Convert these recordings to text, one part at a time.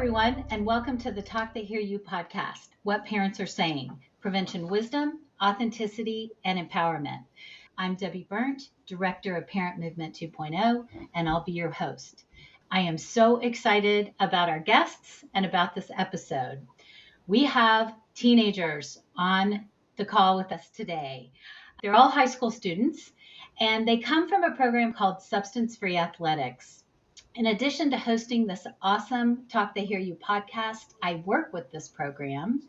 everyone, and welcome to the Talk They Hear You podcast, What Parents Are Saying, Prevention Wisdom, Authenticity, and Empowerment. I'm Debbie Burnt, Director of Parent Movement 2.0, and I'll be your host. I am so excited about our guests and about this episode. We have teenagers on the call with us today. They're all high school students, and they come from a program called Substance Free Athletics. In addition to hosting this awesome Talk They Hear You podcast, I work with this program,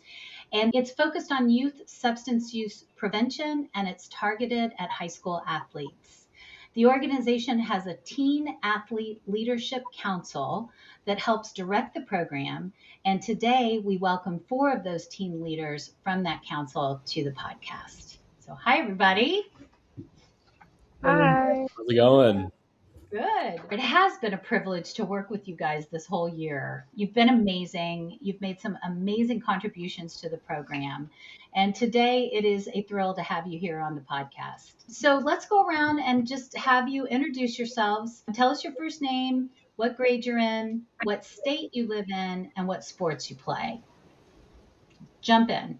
and it's focused on youth substance use prevention, and it's targeted at high school athletes. The organization has a teen athlete leadership council that helps direct the program, and today we welcome 4 of those teen leaders from that council to the podcast. So hi, everybody. Hi. How's it going? Good. It has been a privilege to work with you guys this whole year. You've been amazing. You've made some amazing contributions to the program. And today it is a thrill to have you here on the podcast. So let's go around and just have you introduce yourselves. Tell us your first name, what grade you're in, what state you live in, and what sports you play. Jump in.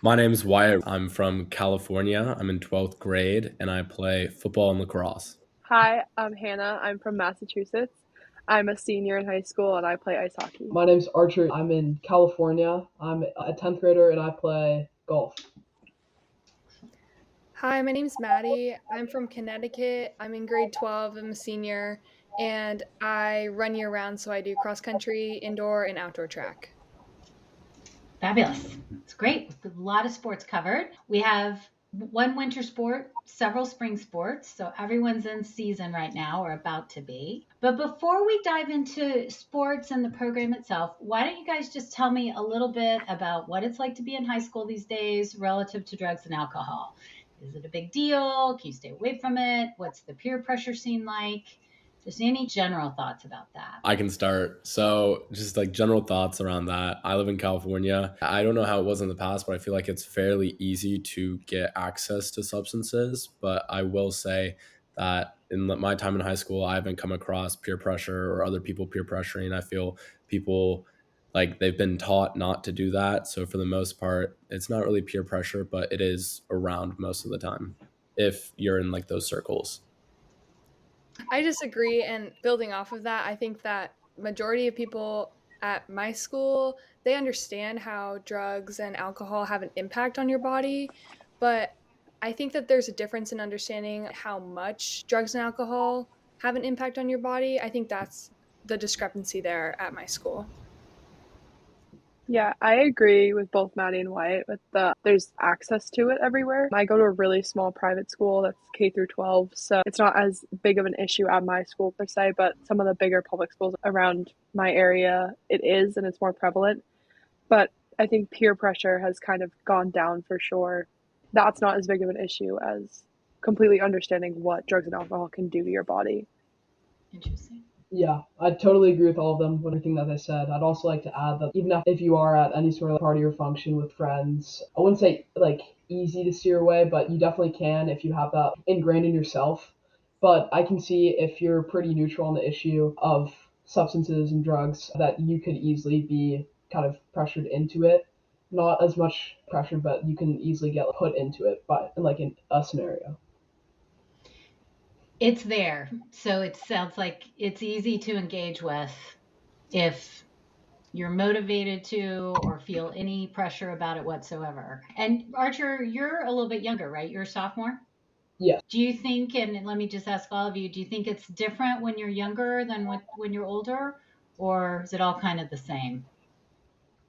My name's Wyatt. I'm from California. I'm in 12th grade and I play football and lacrosse. Hi, I'm Hannah. I'm from Massachusetts. I'm a senior in high school and I play ice hockey. My name's Archer. I'm in California. I'm a 10th grader and I play golf. Hi, my name's Maddie. I'm from Connecticut. I'm in grade 12. I'm a senior and I run year round, so I do cross country, indoor, and outdoor track. Fabulous. It's great. A lot of sports covered. We have one winter sport, several spring sports. So everyone's in season right now or about to be. But before we dive into sports and the program itself, why don't you guys just tell me a little bit about what it's like to be in high school these days relative to drugs and alcohol? Is it a big deal? Can you stay away from it? What's the peer pressure scene like? Just any general thoughts about that? I can start. So just like general thoughts around that. I live in California. I don't know how it was in the past, but I feel like it's fairly easy to get access to substances. But I will say that in my time in high school, I haven't come across peer pressure or other people peer pressuring. I feel people like they've been taught not to do that. So for the most part, it's not really peer pressure, but it is around most of the time if you're in like those circles. I disagree, and building off of that, I think that majority of people at my school, they understand how drugs and alcohol have an impact on your body, but I think that there's a difference in understanding how much drugs and alcohol have an impact on your body. I think that's the discrepancy there at my school. Yeah, I agree with both Maddie and Wyatt with there's access to it everywhere. I go to a really small private school that's K through 12, so it's not as big of an issue at my school per se, but some of the bigger public schools around my area, it is, and it's more prevalent. But I think peer pressure has kind of gone down for sure. That's not as big of an issue as completely understanding what drugs and alcohol can do to your body. Interesting. Yeah, I totally agree with all of them, with everything that they said. I'd also like to add that even if you are at any sort of party or function with friends, I wouldn't say like easy to steer away, but you definitely can if you have that ingrained in yourself. But I can see if you're pretty neutral on the issue of substances and drugs that you could easily be kind of pressured into it. Not as much pressure, but you can easily get put into it by like in a scenario. It's there. So it sounds like it's easy to engage with if you're motivated to or feel any pressure about it whatsoever. And Archer, you're a little bit younger, right? You're a sophomore? Yes. Do you think, and let me just ask all of you, do you think it's different when you're younger than when you're older? Or is it all kind of the same?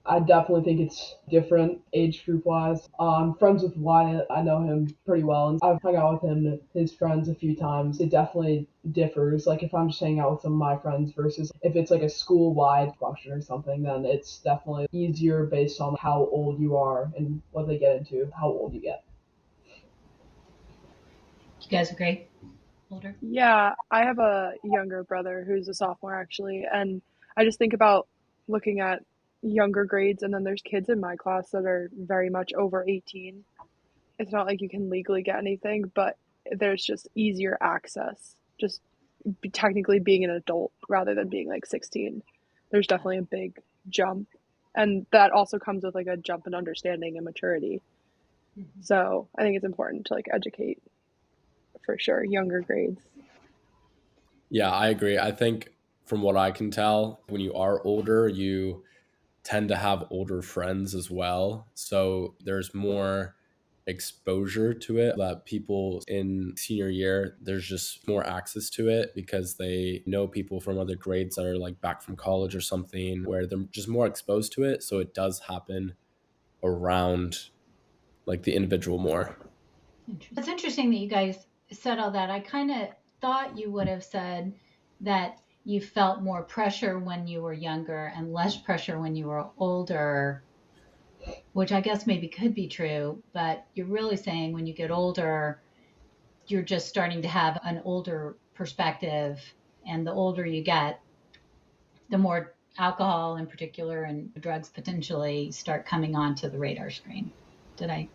I definitely think it's different age group wise. I'm friends with Wyatt. I know him pretty well, and I've hung out with him and his friends a few times. It definitely differs. Like if I'm just hanging out with some of my friends versus if it's like a school-wide function or something, then it's definitely easier based on how old you are and what they get into, how old you get. You guys agree? Older? Yeah, I have a younger brother who's a sophomore actually, and I just think about looking at younger grades, and then there's kids in my class that are very much over 18. It's not like you can legally get anything, but there's just easier access just technically being an adult rather than being like 16. There's definitely a big jump. And that also comes with like a jump in understanding and maturity. Mm-hmm. So I think it's important to like educate for sure, younger grades. Yeah, I agree. I think from what I can tell, when you are older, you tend to have older friends as well. So there's more exposure to it that people in senior year, there's just more access to it because they know people from other grades that are like back from college or something where they're just more exposed to it. So it does happen around like the individual more. It's interesting that you guys said all that. I kind of thought you would have said that you felt more pressure when you were younger and less pressure when you were older, which I guess maybe could be true, but you're really saying when you get older, you're just starting to have an older perspective, and the older you get, the more alcohol in particular and drugs potentially start coming onto the radar screen. Did I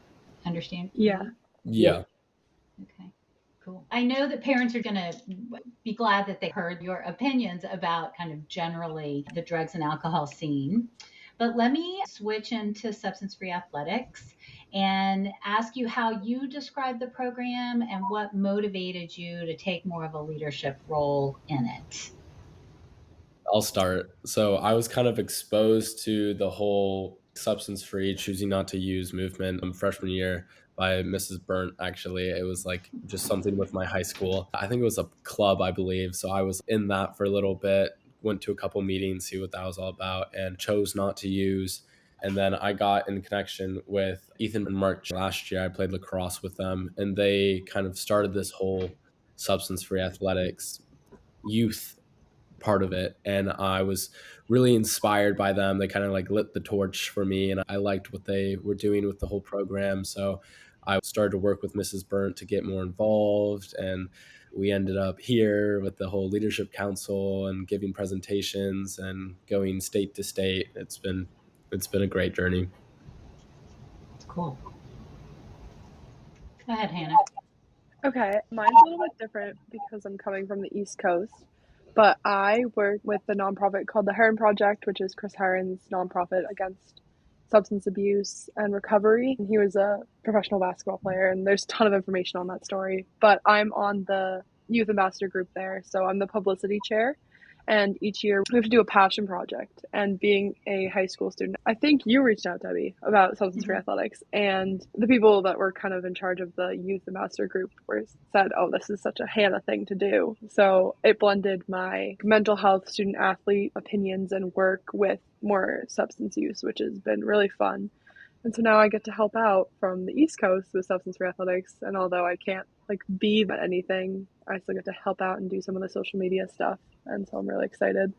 understand? Yeah. Yeah. Okay, cool. I know that parents are going to be glad that they heard your opinions about kind of generally the drugs and alcohol scene. But let me switch into substance free athletics and ask you how you describe the program and what motivated you to take more of a leadership role in it. I'll start. So I was kind of exposed to the whole substance free, choosing not to use movement freshman year by Mrs. Burnt. Actually, it was like just something with my high school. I think it was a club, I believe. So I was in that for a little bit, went to a couple meetings, see what that was all about, and chose not to use. And then I got in connection with Ethan and Mark last year. I played lacrosse with them, and they kind of started this whole substance free athletics youth part of it, and I was really inspired by them. They kind of like lit the torch for me, and I liked what they were doing with the whole program. So I started to work with Mrs. Burnt to get more involved, and we ended up here with the whole leadership council and giving presentations and going state to state. It's been a great journey. Cool. Go ahead, Hannah. Okay, mine's a little bit different because I'm coming from the East Coast, but I work with the nonprofit called the Heron Project, which is Chris Heron's nonprofit against substance abuse and recovery. And he was a professional basketball player, and there's a ton of information on that story. But I'm on the youth ambassador group there, so I'm the publicity chair. And each year we have to do a passion project. And being a high school student, I think you reached out, Debbie, about substance free athletics. And the people that were kind of in charge of the youth ambassador group said, oh, this is such a Hannah thing to do. So it blended my mental health student athlete opinions and work with more substance use, which has been really fun. And so now I get to help out from the East Coast with substance free athletics. And although I can't like be at anything, I still get to help out and do some of the social media stuff. And so I'm really excited.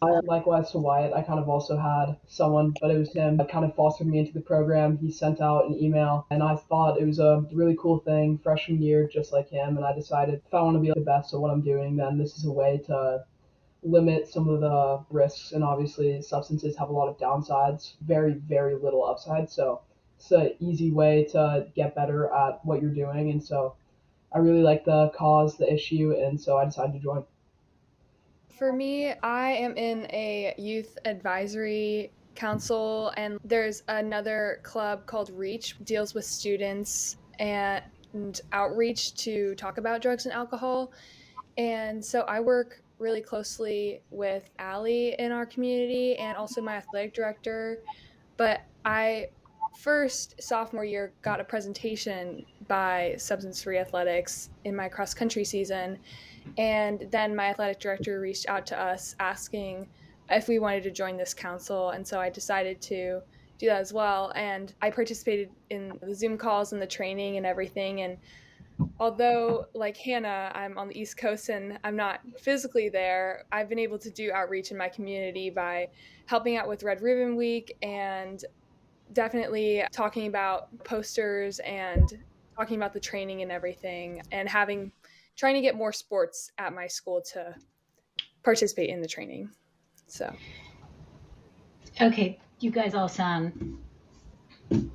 Likewise to Wyatt, I kind of also had someone, but it was him that kind of fostered me into the program. He sent out an email, and I thought it was a really cool thing freshman year, just like him. And I decided if I want to be the best at what I'm doing, then this is a way to limit some of the risks. And obviously, substances have a lot of downsides, very, very little upside. So it's an easy way to get better at what you're doing. And so I really like the cause, the issue, and so I decided to join. For me, I am in a youth advisory council, and there's another club called Reach, deals with students and outreach to talk about drugs and alcohol. And so I work really closely with Allie in our community and also my athletic director. But I first sophomore year got a presentation by Substance Free Athletics in my cross country season. And then my athletic director reached out to us asking if we wanted to join this council. And so I decided to do that as well. And I participated in the Zoom calls and the training and everything. And although, like Hannah, I'm on the East Coast and I'm not physically there, I've been able to do outreach in my community by helping out with Red Ribbon Week and definitely talking about posters and talking about the training and everything, and trying to get more sports at my school to participate in the training. So Okay, you guys all sound, and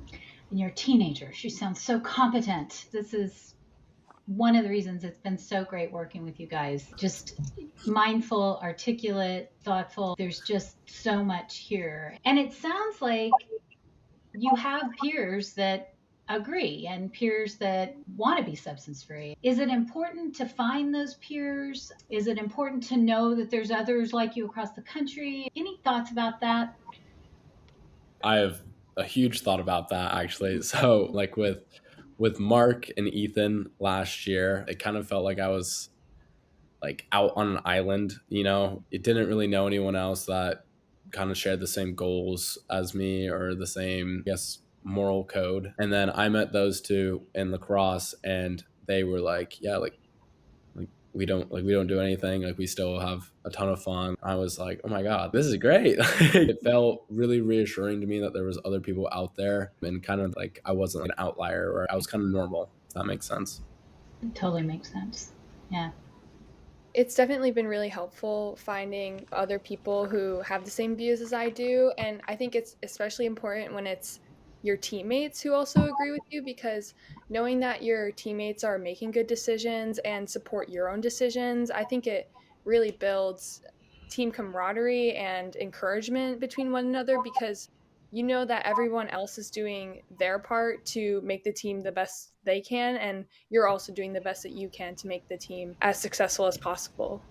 you're teenagers, you sound so competent. This is one of the reasons it's been so great working with you guys. Just mindful, articulate, thoughtful. There's just so much here. And it sounds like you have peers that agree and peers that want to be substance free. Is it important to find those peers? Is it important to know that there's others like you across the country? Any thoughts about that? I have a huge thought about that actually. So like with Mark and Ethan last year, it kind of felt like I was like out on an island, you know. It didn't really know anyone else that kind of shared the same goals as me or the same, I guess, moral code. And then I met those two in lacrosse and they were like, yeah, like we don't do anything, like we still have a ton of fun. I was like, oh my god, this is great. It felt really reassuring to me that there was other people out there and kind of like I wasn't an outlier or I was kind of normal, if that makes sense. It totally makes sense. Yeah. It's definitely been really helpful finding other people who have the same views as I do. And I think it's especially important when it's your teammates who also agree with you, because knowing that your teammates are making good decisions and support your own decisions, I think it really builds team camaraderie and encouragement between one another, because you know that everyone else is doing their part to make the team the best they can, and you're also doing the best that you can to make the team as successful as possible.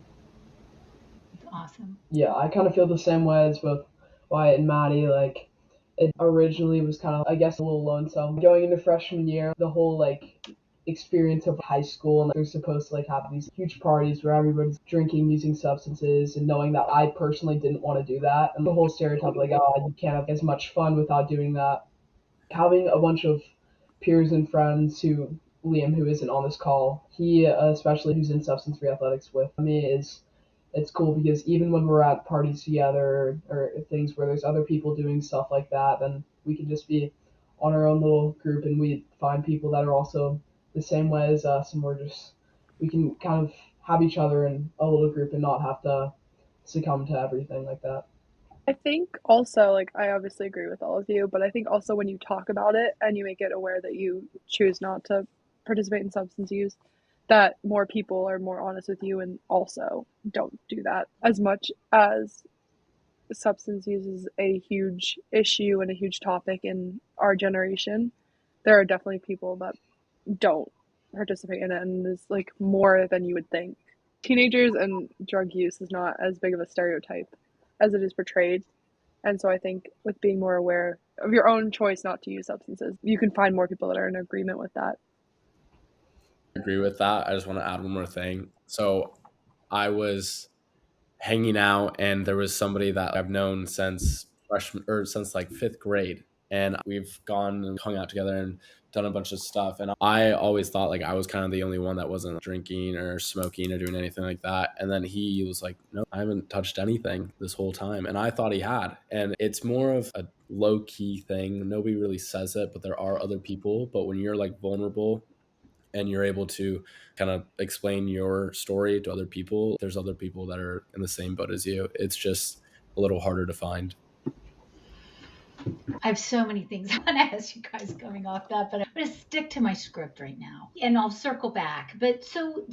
It's awesome. Yeah, I kind of feel the same way as both Wyatt and Maddie. Like, it originally was kind of, I guess, a little lonesome. Going into freshman year, the whole, like, experience of high school, and they're supposed to, like, have these huge parties where everybody's drinking, using substances, and knowing that I personally didn't want to do that. And the whole stereotype, like, oh, you can't have as much fun without doing that. Having a bunch of peers and friends who Liam, who isn't on this call, he especially who's in substance free athletics with me, is it's cool because even when we're at parties together or things where there's other people doing stuff like that, then we can just be on our own little group and we find people that are also the same way as us, and we can kind of have each other in a little group and not have to succumb to everything like that. I think also, like, I obviously agree with all of you, but I think also when you talk about it and you make it aware that you choose not to participate in substance use, that more people are more honest with you and also don't do that. As much as substance use is a huge issue and a huge topic in our generation, there are definitely people that don't participate in it, and it's like more than you would think. Teenagers and drug use is not as big of a stereotype as it is portrayed. And so I think with being more aware of your own choice not to use substances, you can find more people that are in agreement with that. I agree with that. I just want to add one more thing. So I was hanging out and there was somebody that I've known since freshman or since like fifth grade. And we've gone and hung out together and done a bunch of stuff. And I always thought like I was kind of the only one that wasn't drinking or smoking or doing anything like that. And then he was like, no, I haven't touched anything this whole time. And I thought he had. And it's more of a low key thing. Nobody really says it, but there are other people. But when you're like vulnerable and you're able to kind of explain your story to other people, there's other people that are in the same boat as you. It's just a little harder to find. I have so many things I want to ask you guys coming off that, but I'm going to stick to my script right now and I'll circle back. But so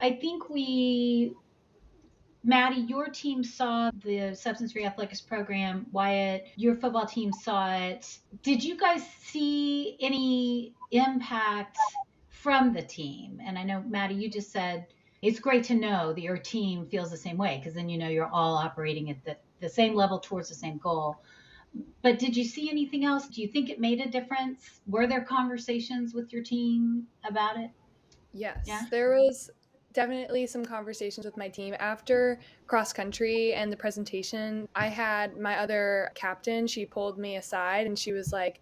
I think Maddie, your team saw the substance free athletics program. Wyatt, your football team saw it. Did you guys see any impact from the team? And I know, Maddie, you just said it's great to know that your team feels the same way, because then you know you're all operating at the same level towards the same goal. But did you see anything else? Do you think it made a difference? Were there conversations with your team about it? Yeah. Yes, there was definitely some conversations with my team after cross country and the presentation. I had my other captain, she pulled me aside and she was like,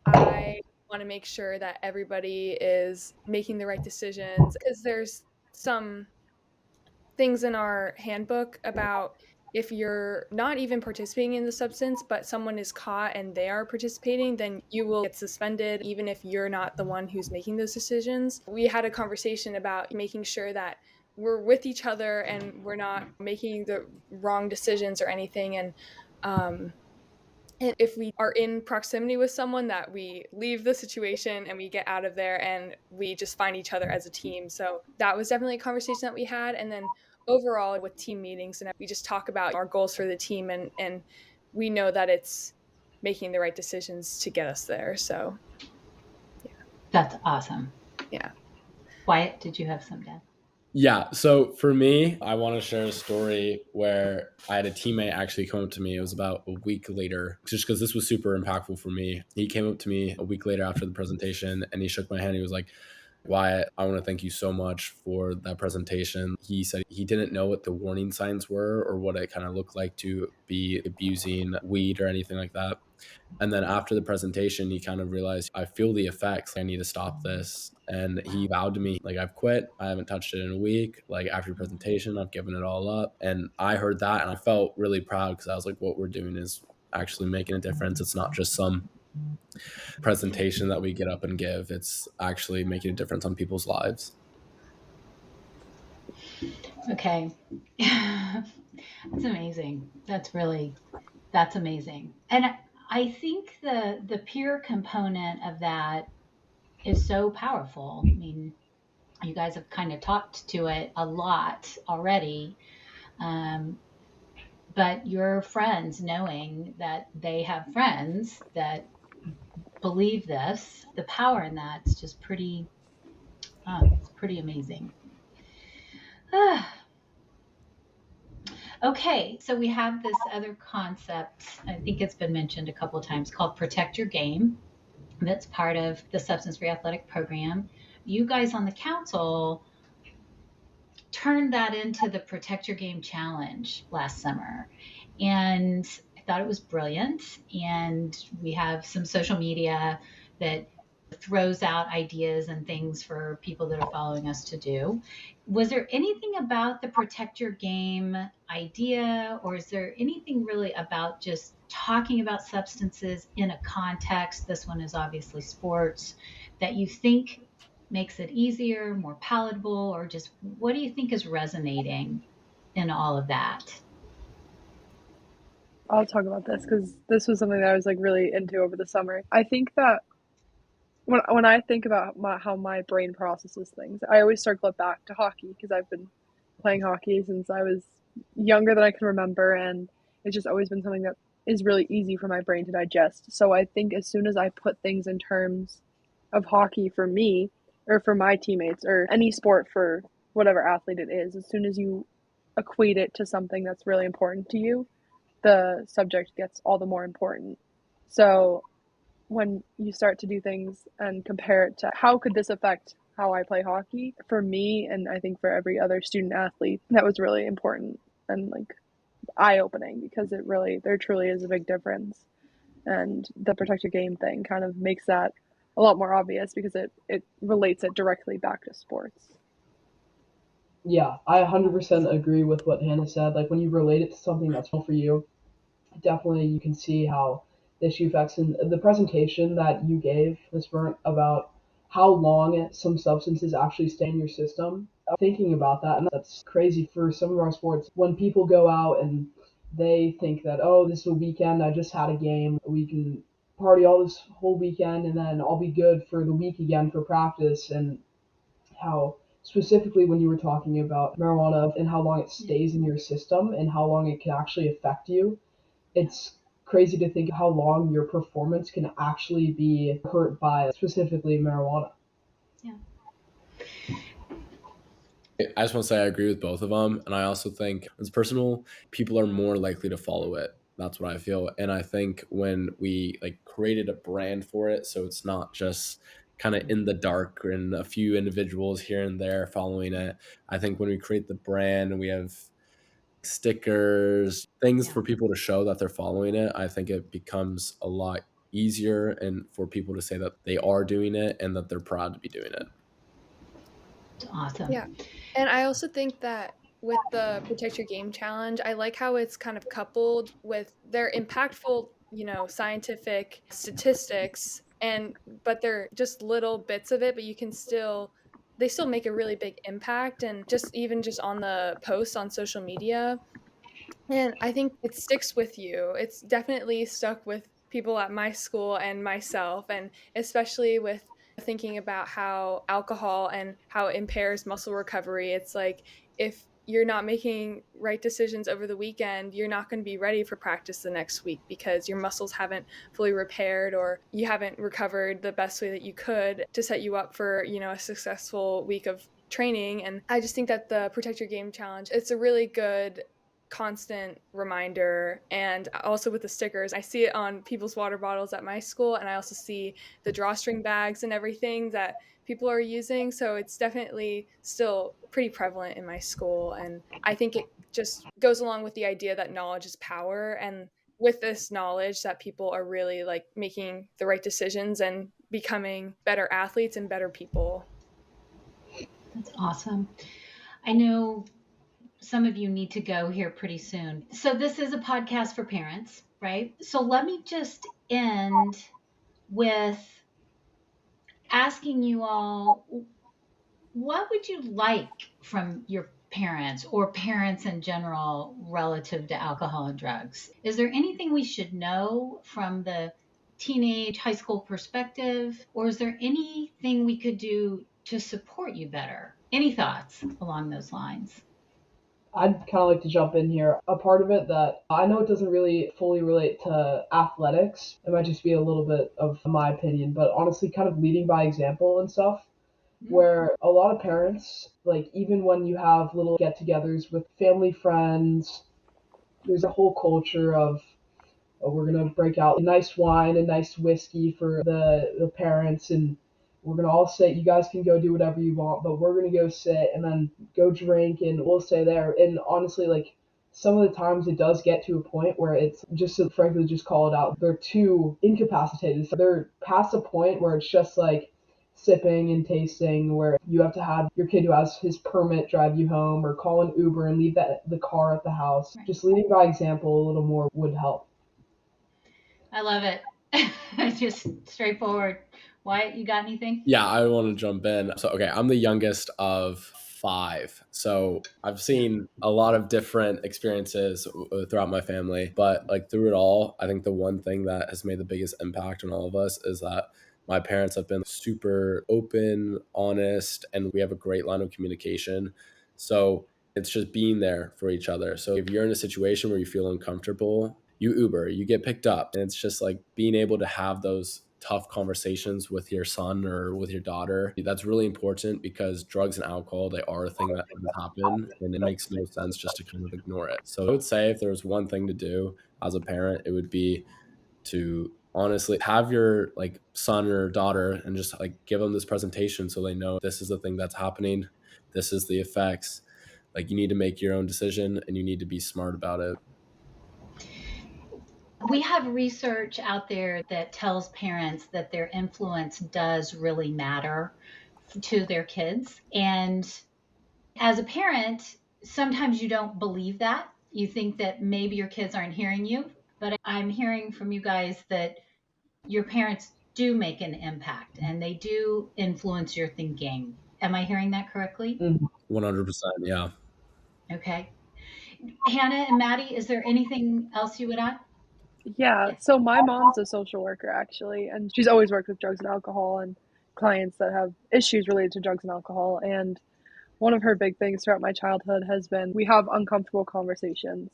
I want to make sure that everybody is making the right decisions, because there's some things in our handbook about if you're not even participating in the substance, but someone is caught and they are participating, then you will get suspended, even if you're not the one who's making those decisions. We had a conversation about making sure that we're with each other and we're not making the wrong decisions or anything. And And if we are in proximity with someone, that we leave the situation and we get out of there and we just find each other as a team. So that was definitely a conversation that we had. And then overall with team meetings, and we just talk about our goals for the team, and we know that it's making the right decisions to get us there. So That's awesome. yeah. Wyatt, did you have something? Yeah. So for me, I want to share a story where I had a teammate actually come up to me. It was about a week later, just because this was super impactful for me. He came up to me a week later after the presentation and he shook my hand. He was like, Wyatt, I want to thank you so much for that presentation. He said he didn't know what the warning signs were or what it kind of looked like to be abusing weed or anything like that. And then after the presentation, he kind of realized, I feel the effects. I need to stop this. And he vowed to me, like, I've quit. I haven't touched it in a week. Like, after your presentation, I've given it all up. And I heard that and I felt really proud because I was like, what we're doing is actually making a difference. It's not just some presentation that we get up and give. It's actually making a difference on people's lives. Okay. That's amazing. That's amazing. And I think the peer component of that is so powerful. I mean, you guys have kind of talked to it a lot already. But your friends knowing that they have friends that believe this, the power in that's just it's pretty amazing. Okay, so we have this other concept, I think it's been mentioned a couple of times, called Protect Your Game. That's part of the Substance Free Athletic Program. You guys on the council turned that into the Protect Your Game Challenge last summer. And I thought it was brilliant. And we have some social media that throws out ideas and things for people that are following us to do. Was there anything about the Protect Your Game idea, or is there anything really about just talking about substances in a context? This one is obviously sports, that you think makes it easier, more palatable, or just what do you think is resonating in all of that? I'll talk about this because this was something that I was like really into over the summer. I think that when I think about how my brain processes things, I always circle it back to hockey because I've been playing hockey since I was younger than I can remember, and it's just always been something that is really easy for my brain to digest. So I think as soon as I put things in terms of hockey for me, or for my teammates, or any sport for whatever athlete it is, as soon as you equate it to something that's really important to you, the subject gets all the more important. So when you start to do things and compare it to how could this affect how I play hockey, for me, and I think for every other student athlete, that was really important and like eye-opening because there truly is a big difference. And the Protect Your Game thing kind of makes that a lot more obvious because it relates it directly back to sports. Yeah, I 100% agree with what Hannah said. Like when you relate it to something that's fun for you, definitely you can see how the issue affects. And the presentation that you gave, Ms. Burnt, about how long some substances actually stay in your system, thinking about that, and that's crazy for some of our sports. When people go out and they think that, oh, this is a weekend, I just had a game, we can party all this whole weekend and then I'll be good for the week again for practice, and how specifically when you were talking about marijuana and how long it stays in your system and how long it can actually affect you, it's crazy to think how long your performance can actually be hurt by specifically marijuana. Yeah. I just want to say I agree with both of them. And I also think as personal, people are more likely to follow it. That's what I feel. And I think when we like created a brand for it, so it's not just kind of in the dark and a few individuals here and there following it. I think when we create the brand and we have stickers, things for people to show that they're following it, I think it becomes a lot easier and for people to say that they are doing it and that they're proud to be doing it. It's awesome. Yeah. And I also think that with the Protect Your Game Challenge, I like how it's kind of coupled with their impactful, scientific statistics, but they're just little bits of it, but they still make a really big impact. And just on the posts on social media, And I think it sticks with you. It's definitely stuck with people at my school and myself, and especially with thinking about how alcohol and how it impairs muscle recovery. It's like if you're not making right decisions over the weekend, you're not going to be ready for practice the next week because your muscles haven't fully repaired or you haven't recovered the best way that you could to set you up for, a successful week of training. And I just think that the Protect Your Game Challenge, it's a really good constant reminder. And also with the stickers, I see it on people's water bottles at my school, and I also see the drawstring bags and everything that people are using. So it's definitely still pretty prevalent in my school, and I think it just goes along with the idea that knowledge is power. And with this knowledge that people are really like making the right decisions and becoming better athletes and better people. That's awesome. I know some of you need to go here pretty soon. So this is a podcast for parents, right? So let me just end with asking you all, what would you like from your parents or parents in general relative to alcohol and drugs? Is there anything we should know from the teenage high school perspective, or is there anything we could do to support you better? Any thoughts along those lines? I'd kind of like to jump in here. A part of it that I know it doesn't really fully relate to athletics. It might just be a little bit of my opinion, but honestly, kind of leading by example and stuff. Where a lot of parents, like even when you have little get-togethers with family friends, there's a whole culture of we're gonna break out nice wine and nice whiskey for the parents, and we're gonna all say you guys can go do whatever you want, but we're gonna go sit and then go drink and we'll stay there. And honestly, like some of the times it does get to a point where it's just to frankly just call it out. They're too incapacitated. So they're past a point where it's just like sipping and tasting where you have to have your kid who has his permit drive you home or call an Uber and leave the car at the house. Just leading by example a little more would help. I love it. Just straightforward. Wyatt, you got anything? Yeah, I want to jump in. So, okay, I'm the youngest of 5. So, I've seen a lot of different experiences throughout my family, but like through it all, I think the one thing that has made the biggest impact on all of us is that my parents have been super open, honest, and we have a great line of communication. So, it's just being there for each other. So, if you're in a situation where you feel uncomfortable, you Uber, you get picked up. And it's just like being able to have those tough conversations with your son or with your daughter. That's really important because drugs and alcohol, they are a thing that can happen, and it makes no sense just to kind of ignore it. So I would say if there was one thing to do as a parent, it would be to honestly have your like son or daughter and just like give them this presentation so they know this is the thing that's happening. This is the effects. Like you need to make your own decision and you need to be smart about it. We have research out there that tells parents that their influence does really matter to their kids. And as a parent, sometimes you don't believe that. You think that maybe your kids aren't hearing you. But I'm hearing from you guys that your parents do make an impact and they do influence your thinking. Am I hearing that correctly? 100%. Yeah. Okay. Hannah and Maddie, is there anything else you would add? Yeah, so my mom's a social worker actually, and she's always worked with drugs and alcohol and clients that have issues related to drugs and alcohol. And one of her big things throughout my childhood has been we have uncomfortable conversations.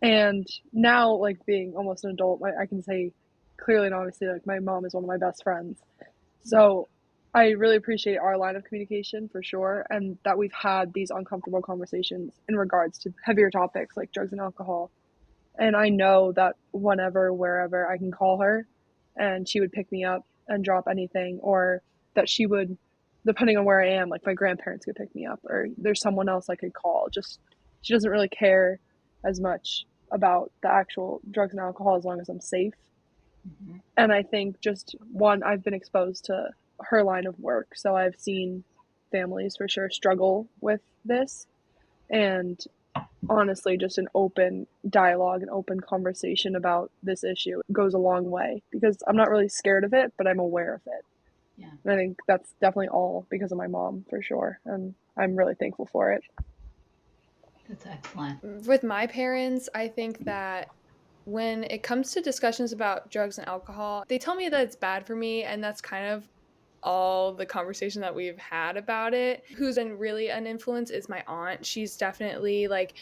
And now, like being almost an adult, I can say clearly and obviously, like my mom is one of my best friends. So I really appreciate our line of communication for sure, and that we've had these uncomfortable conversations in regards to heavier topics like drugs and alcohol. And I know that whenever, wherever I can call her and she would pick me up and drop anything, or that she would, depending on where I am, like my grandparents could pick me up, or there's someone else I could call. Just, she doesn't really care as much about the actual drugs and alcohol as long as I'm safe. Mm-hmm. And I think just one, I've been exposed to her line of work. So I've seen families for sure struggle with this. And honestly, just an open dialogue, an open conversation about this issue goes a long way because I'm not really scared of it, but I'm aware of it. Yeah. And I think that's definitely all because of my mom for sure. And I'm really thankful for it. That's excellent. With my parents, I think that when it comes to discussions about drugs and alcohol, they tell me that it's bad for me, and that's kind of all the conversation that we've had about it. Who's really an influence is my aunt. She's definitely like,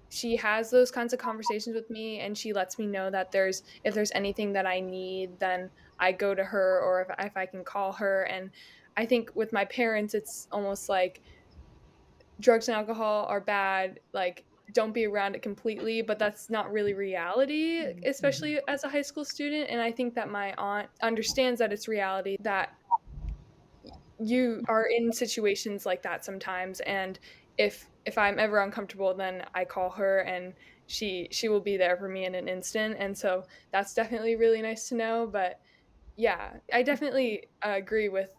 she has those kinds of conversations with me, and she lets me know that if there's anything that I need, then I go to her, or if I can call her. And I think with my parents, it's almost like drugs and alcohol are bad, like don't be around it completely, but that's not really reality, especially as a high school student. And I think that my aunt understands that it's reality, that you are in situations like that sometimes, and if I'm ever uncomfortable, then I call her, and she will be there for me in an instant. And so that's definitely really nice to know. But yeah, I definitely agree with,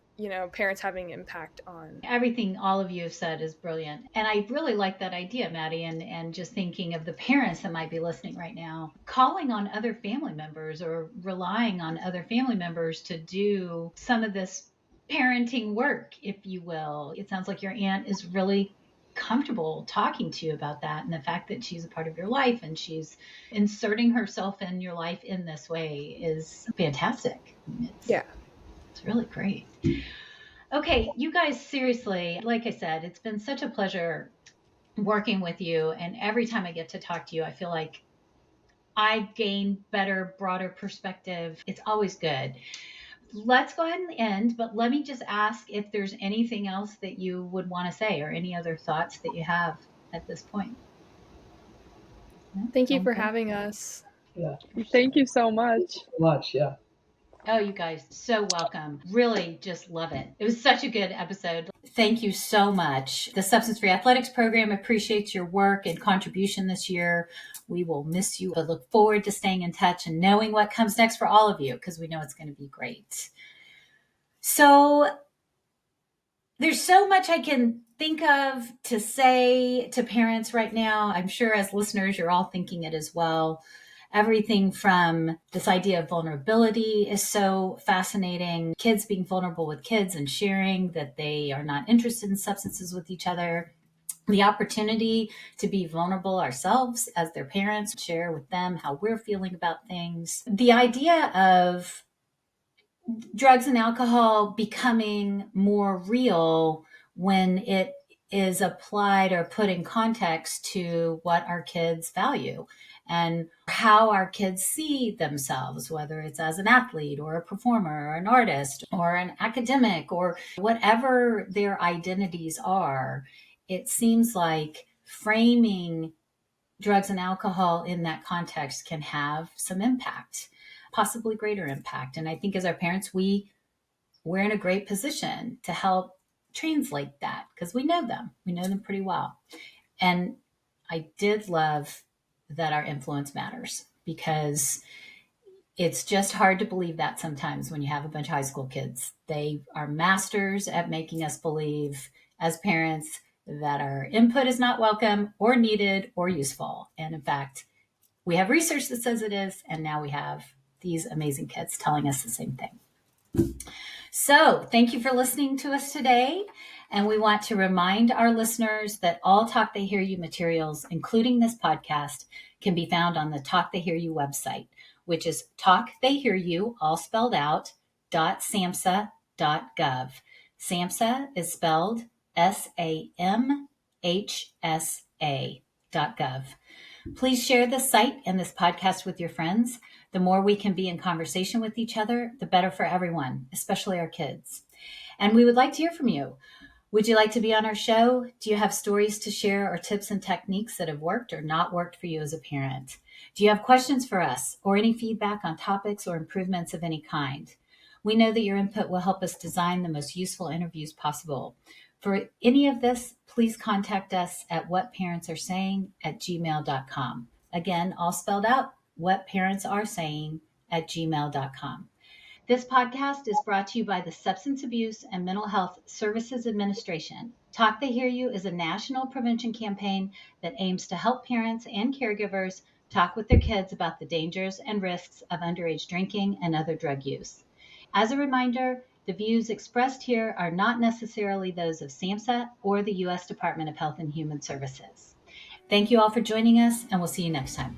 parents having impact on. Everything all of you have said is brilliant. And I really like that idea, Maddie, and just thinking of the parents that might be listening right now, calling on other family members or relying on other family members to do some of this parenting work, if you will. It sounds like your aunt is really comfortable talking to you about that, and the fact that she's a part of your life and she's inserting herself in your life in this way is fantastic. It's really great. Okay, you guys, seriously, like I said, it's been such a pleasure working with you. And every time I get to talk to you, I feel like I gain better, broader perspective. It's always good. Let's go ahead and end, but let me just ask if there's anything else that you would want to say or any other thoughts that you have at this point. Thank you for having us. Yeah. Thank you so much. Yeah. Oh, you guys, so welcome. Really just love it. It was such a good episode. Thank you so much. The Substance Free Athletics Program appreciates your work and contribution this year. We will miss you, but look forward to staying in touch and knowing what comes next for all of you, because we know it's going to be great. So there's so much I can think of to say to parents right now. I'm sure as listeners, you're all thinking it as well. Everything from this idea of vulnerability is so fascinating. Kids being vulnerable with kids and sharing that they are not interested in substances with each other. The opportunity to be vulnerable ourselves as their parents, share with them how we're feeling about things. The idea of drugs and alcohol becoming more real when it is applied or put in context to what our kids value and how our kids see themselves, whether it's as an athlete or a performer or an artist or an academic or whatever their identities are. It seems like framing drugs and alcohol in that context can have some impact, possibly greater impact. And I think as our parents, we're in a great position to help translate that because we know them pretty well. And I did love that our influence matters, because it's just hard to believe that sometimes when you have a bunch of high school kids. They are masters at making us believe as parents that our input is not welcome or needed or useful. And in fact, we have research that says it is, and now we have these amazing kids telling us the same thing. So thank you for listening to us today. And we want to remind our listeners that all Talk They Hear You materials, including this podcast, can be found on the Talk They Hear You website, which is talktheyhearyou, all spelled out, .samhsa.gov. SAMHSA is spelled SAMHSA.gov. Please share this site and this podcast with your friends. The more we can be in conversation with each other, the better for everyone, especially our kids. And we would like to hear from you. Would you like to be on our show? Do you have stories to share or tips and techniques that have worked or not worked for you as a parent? Do you have questions for us or any feedback on topics or improvements of any kind? We know that your input will help us design the most useful interviews possible. For any of this, please contact us at whatparentsaresaying@gmail.com. Again, all spelled out, whatparentsaresaying@gmail.com. This podcast is brought to you by the Substance Abuse and Mental Health Services Administration. Talk They Hear You is a national prevention campaign that aims to help parents and caregivers talk with their kids about the dangers and risks of underage drinking and other drug use. As a reminder, the views expressed here are not necessarily those of SAMHSA or the U.S. Department of Health and Human Services. Thank you all for joining us, and we'll see you next time.